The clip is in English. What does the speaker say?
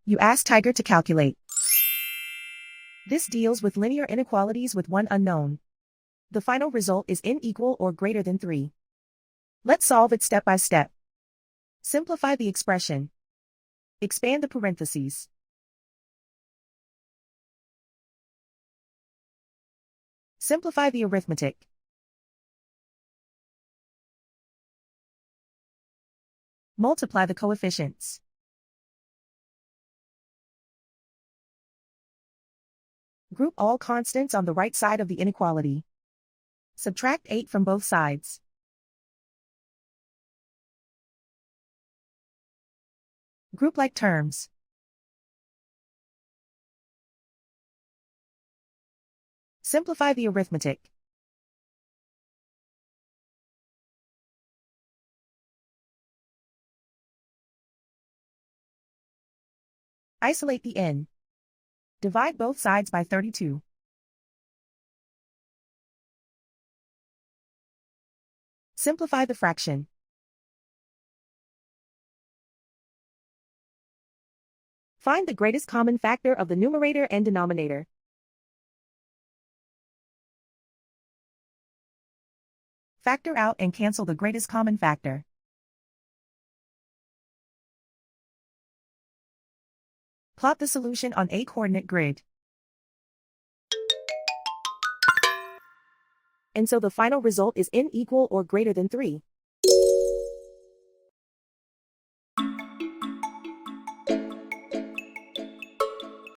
You ask Tiger to calculate. This deals with linear inequalities with one unknown. The final result is n equal or greater than 3. Let's solve it step by step. Simplify the expression. Expand the parentheses. Simplify the arithmetic. Multiply the coefficients. Group all constants on the right side of the inequality. Subtract 8 from both sides. Group like terms. Simplify the arithmetic. Isolate the n. Divide both sides by 32. Simplify the fraction. Find the greatest common factor of the numerator and denominator. Factor out and cancel the greatest common factor. Plot the solution on a coordinate grid. And so the final result is n equal or greater than 3.